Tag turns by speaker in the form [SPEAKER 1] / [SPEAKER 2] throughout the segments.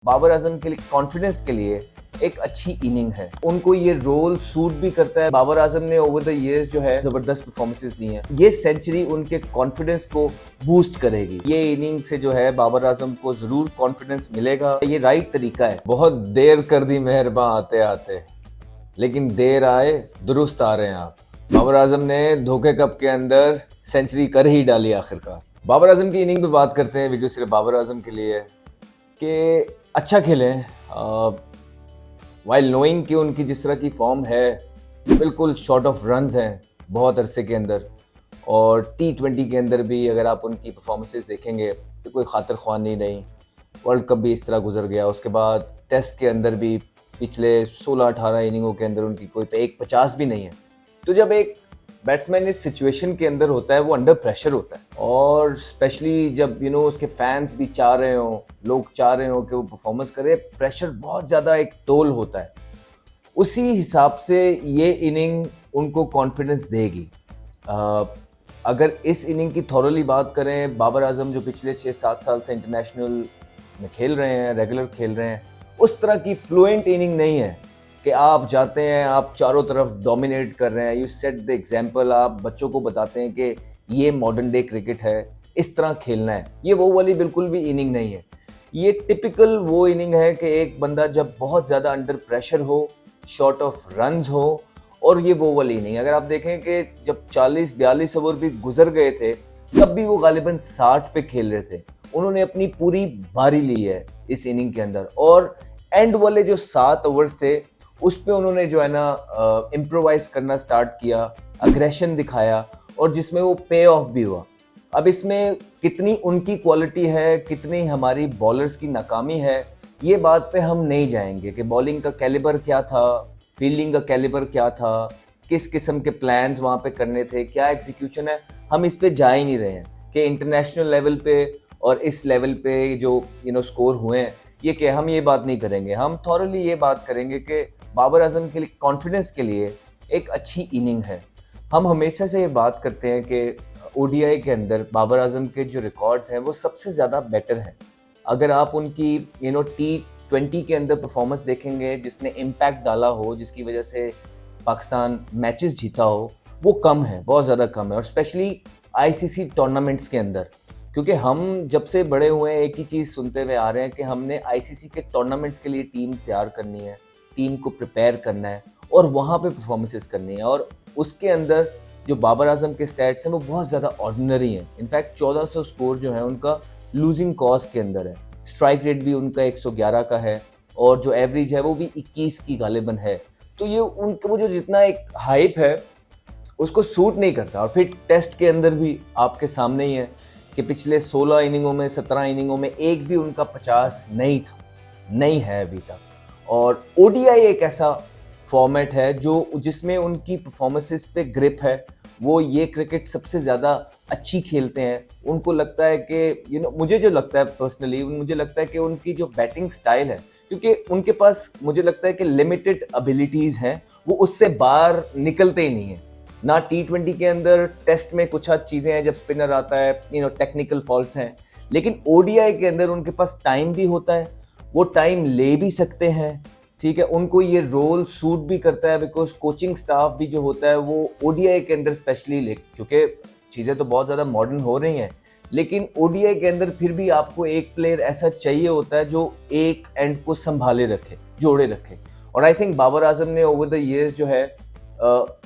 [SPEAKER 1] बाबर आजम के लिए कॉन्फिडेंस के लिए एक अच्छी इनिंग है। उनको ये रोल सूट भी करता है। बाबर आजम ने ओवर द इयर्स जो है जबरदस्त परफॉर्मेंसेस दी हैं। ये सेंचुरी उनके कॉन्फिडेंस को बूस्ट करेगी। ये इनिंग से जो है बाबर आजम को जरूर कॉन्फिडेंस मिलेगा। ये राइट तरीका है।
[SPEAKER 2] बहुत देर कर दी मेहरबान आते आते, लेकिन देर आए दुरुस्त आ रहे हैं आप। बाबर आजम ने धोखे कप के अंदर सेंचुरी कर ही डाली आखिरकार। बाबर आजम की इनिंग पे बात करते हैं। वीडियो सिर्फ बाबर आजम के लिए है कि अच्छा खेलें, वाइल नोइंग कि उनकी जिस तरह की फॉर्म है बिल्कुल शॉर्ट ऑफ रन्स हैं बहुत अरसे के अंदर। और T20 के अंदर भी अगर आप उनकी परफॉर्मेंसेस देखेंगे तो कोई खातिर ख्वानी नहीं। वर्ल्ड कप भी इस तरह गुजर गया। उसके बाद टेस्ट के अंदर भी पिछले 16-18 इनिंगों के अंदर उनकी कोई एक 50 भी नहीं है। तो जब एक बैट्समैन इस सिचुएशन के अंदर होता है वो अंडर प्रेशर होता है, और स्पेशली जब उसके फैंस भी चाह रहे हो, लोग चाह रहे हो कि वो परफॉर्मेंस करे, प्रेशर बहुत ज़्यादा एक टोल होता है। उसी हिसाब से ये इनिंग उनको कॉन्फिडेंस देगी। अगर इस इनिंग की थॉरली बात करें, बाबर आजम जो पिछले 6-7 साल से इंटरनेशनल में खेल रहे हैं, रेगुलर खेल रहे हैं, उस तरह की फ्लुएंट इनिंग नहीं है कि आप जाते हैं, आप चारों तरफ डोमिनेट कर रहे हैं, यू सेट द एग्जाम्पल। आप बच्चों को बताते हैं कि ये मॉडर्न डे क्रिकेट है, इस तरह खेलना है। ये वो वाली बिल्कुल भी इनिंग नहीं है। ये टिपिकल वो इनिंग है कि एक बंदा जब बहुत ज़्यादा अंडर प्रेशर हो, शॉर्ट ऑफ रन्स हो, और ये वो वाली इनिंग। अगर आप देखें कि जब 40-42 ओवर भी गुजर गए थे तब भी वो गालिबन 60 पे खेल रहे थे। उन्होंने अपनी पूरी बारी ली है इस इनिंग के अंदर, और एंड वाले जो 7 ओवर्स थे उस पे उन्होंने जो है ना इम्प्रोवाइज करना स्टार्ट किया, अग्रेशन दिखाया, और जिसमें वो पे ऑफ भी हुआ। अब इसमें कितनी उनकी क्वालिटी है, कितनी हमारी बॉलर्स की नाकामी है, ये बात पे हम नहीं जाएंगे कि बॉलिंग का कैलिबर क्या था, फील्डिंग का कैलिबर क्या था, किस किस्म के प्लान्स वहाँ पे करने थे, क्या एग्जीक्यूशन है। हम इस पे जा ही नहीं रहे हैं कि इंटरनेशनल लेवल पे और इस लेवल पे जो स्कोर हुए हैं, ये कि हम ये बात नहीं करेंगे। हम थॉरली ये बात करेंगे कि बाबर आजम के लिए कॉन्फिडेंस के लिए एक अच्छी इनिंग है। हम हमेशा से ये बात करते हैं कि ओडीआई के अंदर बाबर आजम के जो रिकॉर्ड्स हैं वो सबसे ज़्यादा बेटर हैं। अगर आप उनकी T20 के अंदर परफॉर्मेंस देखेंगे जिसने इम्पैक्ट डाला हो, जिसकी वजह से पाकिस्तान मैचेस जीता हो, वो कम है, बहुत ज़्यादा कम है। और स्पेशली आईसीसी टूर्नामेंट्स के अंदर, क्योंकि हम जब से बड़े हुए हैं एक ही चीज़ सुनते हुए आ रहे हैं कि हमने आईसीसी के टूर्नामेंट्स के लिए टीम तैयार करनी है, टीम को प्रिपेयर करना है और वहाँ पे परफॉर्मेंसेस करनी है। और उसके अंदर जो बाबर आजम के स्टैट्स हैं वो बहुत ज़्यादा ऑर्डिनरी हैं। इनफैक्ट 1400 स्कोर जो है उनका लूजिंग कॉज के अंदर है। स्ट्राइक रेट भी उनका 111 का है, और जो एवरेज है वो भी 21 की गालिबन है। तो ये उनका वो जो जितना एक हाइप है उसको सूट नहीं करता। और फिर टेस्ट के अंदर भी आपके सामने ही है कि पिछले 16 इनिंगों में, 17 इनिंगों में एक भी उनका 50 नहीं था, नहीं है अभी तक। और ओडीआई एक ऐसा फॉर्मेट है जो जिसमें उनकी परफॉर्मेंसेस पे ग्रिप है। वो ये क्रिकेट सबसे ज़्यादा अच्छी खेलते हैं। उनको लगता है कि मुझे जो लगता है पर्सनली, मुझे लगता है कि उनकी जो बैटिंग स्टाइल है, क्योंकि उनके पास मुझे लगता है कि लिमिटेड एबिलिटीज़ हैं, वो उससे बाहर निकलते ही नहीं हैं। ना T20 के अंदर, टेस्ट में कुछ चीज़ें हैं, जब स्पिनर आता है टेक्निकल फॉल्ट्स हैं, लेकिन ओडीआई के अंदर उनके पास टाइम भी होता है, वो टाइम ले भी सकते हैं। ठीक है, उनको ये रोल सूट भी करता है बिकॉज कोचिंग स्टाफ भी जो होता है वो ओडीआई के अंदर स्पेशली, क्योंकि चीज़ें तो बहुत ज़्यादा मॉडर्न हो रही हैं, लेकिन ओडीआई के अंदर फिर भी आपको एक प्लेयर ऐसा चाहिए होता है जो एक एंड को संभाले रखे, जोड़े रखे। और आई थिंक बाबर आजम ने ओवर द ईयर्स जो है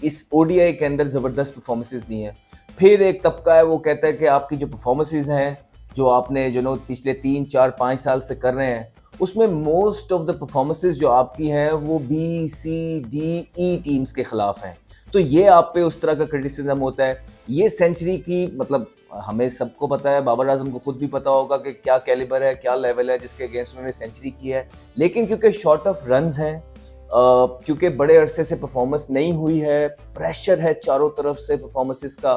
[SPEAKER 2] इस ओडीआई के अंदर ज़बरदस्त परफॉर्मेंसेस दी हैं। फिर एक तबका है वो कहता है कि आपकी जो परफॉर्मेंसेस हैं, जो आपने पिछले 3-4-5 साल से कर रहे हैं, उसमें मोस्ट ऑफ द परफॉर्मेंसेस जो आपकी हैं वो B-C-D-E टीम्स के खिलाफ हैं। तो ये आप पे उस तरह का क्रिटिसिज्म होता है। ये सेंचुरी की मतलब हमें सबको पता है, बाबर आजम को खुद भी पता होगा कि क्या कैलिबर है, क्या लेवल है जिसके अगेंस्ट उन्होंने सेंचुरी की है। लेकिन क्योंकि शॉर्ट ऑफ रन्स हैं, क्योंकि बड़े अरसे से परफॉर्मेंस नहीं हुई है, प्रेशर है चारों तरफ से परफॉर्मेंसेस का,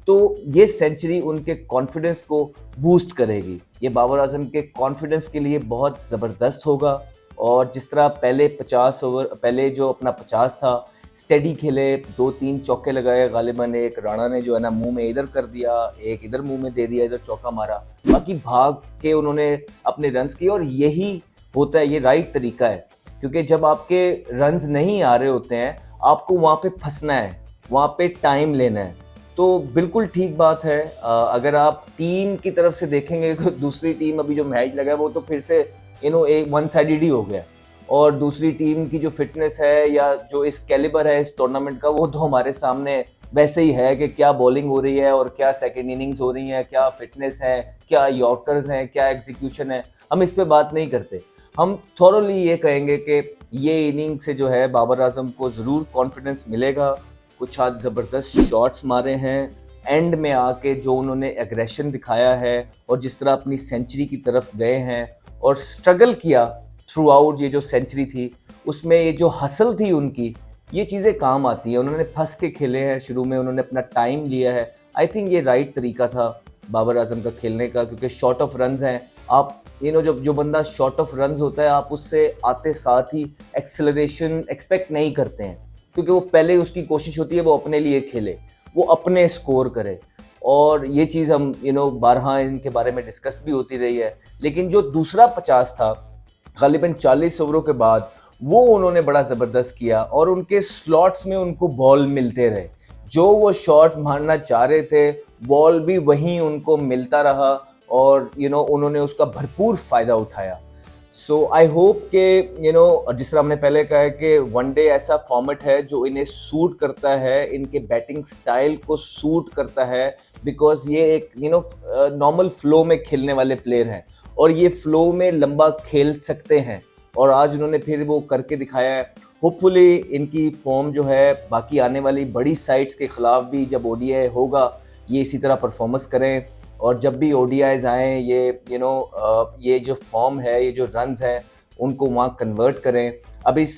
[SPEAKER 2] तो ये सेंचुरी उनके कॉन्फिडेंस को बूस्ट करेगी। ये बाबर आजम के कॉन्फिडेंस के लिए बहुत ज़बरदस्त होगा। और जिस तरह पहले 50 ओवर, पहले जो अपना 50 था, स्टेडी खेले, 2-3 चौके लगाए, गालिबन एक राणा ने जो है ना मुंह में इधर कर दिया, एक इधर मुंह में दे दिया, इधर चौका मारा, बाकी भाग के उन्होंने अपने रन्स किए। और यही
[SPEAKER 1] होता है, ये राइट तरीका है, क्योंकि जब आपके रन्स नहीं आ रहे होते हैं आपको वहाँ पे फंसना है, वहाँ पे टाइम लेना है। तो बिल्कुल ठीक बात है। अगर आप टीम की तरफ से देखेंगे तो दूसरी टीम अभी जो मैच लगा है वो तो फिर से एक वन साइडेड ही हो गया, और दूसरी टीम की जो फिटनेस है या जो इस कैलिबर है इस टूर्नामेंट का वो तो हमारे सामने वैसे ही है कि क्या बॉलिंग हो रही है और क्या सेकंड इनिंग्स हो रही हैं, क्या फिटनेस है, क्या यॉर्कर्स हैं, क्या एग्जीक्यूशन है। हम इस पे बात नहीं करते, हम थॉरोली ये कहेंगे कि ये इनिंग से जो है बाबर आजम को ज़रूर कॉन्फिडेंस मिलेगा। कुछ आज ज़बरदस्त शॉट्स मारे हैं, एंड में आके जो उन्होंने एग्रेशन दिखाया है और जिस तरह अपनी सेंचुरी की तरफ गए हैं और स्ट्रगल किया थ्रू आउट, ये जो सेंचुरी थी उसमें ये जो हसल थी उनकी, ये चीज़ें काम आती हैं। उन्होंने फंस के खेले हैं, शुरू में उन्होंने अपना टाइम लिया है। आई थिंक ये राइट तरीका था बाबर आजम का खेलने का, क्योंकि शॉर्ट ऑफ रन्स हैं। आप जो बंदा शॉर्ट ऑफ रन्स होता है आप उससे आते साथ ही एक्सेलरेशन एक्सपेक्ट नहीं करते हैं, क्योंकि वो पहले उसकी कोशिश होती है वो अपने लिए खेले, वो अपने स्कोर करे। और ये चीज़ हम बारहा इनके बारे में डिस्कस भी होती रही है। लेकिन जो दूसरा 50 था गालिबन 40 ओवरों के बाद, वो उन्होंने बड़ा ज़बरदस्त किया और उनके स्लॉट्स में उनको बॉल मिलते रहे। जो वो शॉट मारना चाह रहे थे बॉल भी वहीं उनको मिलता रहा और उन्होंने उसका भरपूर फ़ायदा उठाया। सो आई होप कि जिस तरह हमने पहले कहा है कि वनडे ऐसा फॉर्मेट है जो इन्हें सूट करता है, इनके बैटिंग स्टाइल को सूट करता है, बिकॉज ये एक नॉर्मल फ्लो में खेलने वाले प्लेयर हैं और ये फ्लो में लंबा खेल सकते हैं, और आज उन्होंने फिर वो करके दिखाया है। होपफुली इनकी फॉर्म जो है बाकी आने वाली बड़ी साइड्स के ख़िलाफ़ भी जब ओडीआई होगा ये इसी तरह परफॉर्मेंस करें, और जब भी ओडीआईज आएँ ये ये जो फॉर्म है, ये जो रन्स हैं उनको वहाँ कन्वर्ट करें। अब इस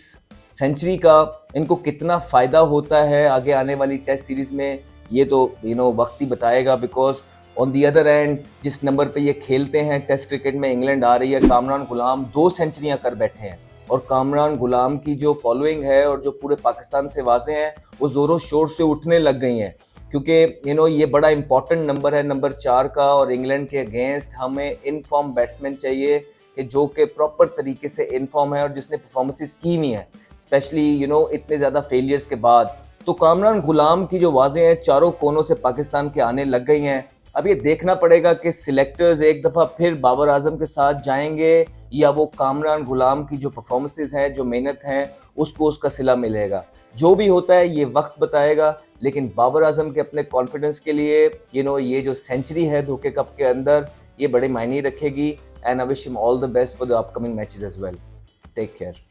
[SPEAKER 1] सेंचुरी का इनको कितना फ़ायदा होता है आगे आने वाली टेस्ट सीरीज़ में, ये तो वक्त ही बताएगा। Because on the other and जिस नंबर पे ये खेलते हैं टेस्ट क्रिकेट में, इंग्लैंड आ रही है, कामरान गुलाम 2 सेंचुरियाँ कर बैठे हैं, और कामरान गुलाम की जो फॉलोइंग है और जो पूरे पाकिस्तान से वाज़ेह हैं वो ज़ोरों शोर से उठने लग गई हैं, क्योंकि ये बड़ा इंपॉर्टेंट नंबर है, नंबर 4 का। और इंग्लैंड के अगेंस्ट हमें इन फॉर्म बैट्समैन चाहिए कि जो कि प्रॉपर तरीके से इन फॉर्म है और जिसने परफॉर्मेंसेस की भी हैं, स्पेशली इतने ज़्यादा फेलियर्स के बाद। तो कामरान गुलाम की जो वाज़ेह हैं चारों कोनों से पाकिस्तान के आने लग गई हैं। अब ये देखना पड़ेगा कि सिलेक्टर्स एक दफ़ा फिर बाबर आजम के साथ जाएंगे या वो कामरान गुलाम की जो परफॉर्मेंसेस हैं, जो मेहनत हैं, उसको उसका सिला मिलेगा। जो भी होता है ये वक्त बताएगा, लेकिन बाबर आजम के अपने कॉन्फिडेंस के लिए ये जो सेंचुरी है धोखे कप के अंदर, ये बड़े मायने रखेगी। And I wish him all the best for the upcoming matches as well. Take care.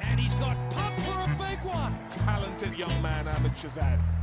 [SPEAKER 3] And he's got pumped for a big one. Talented young man, Ahmed Shahzad.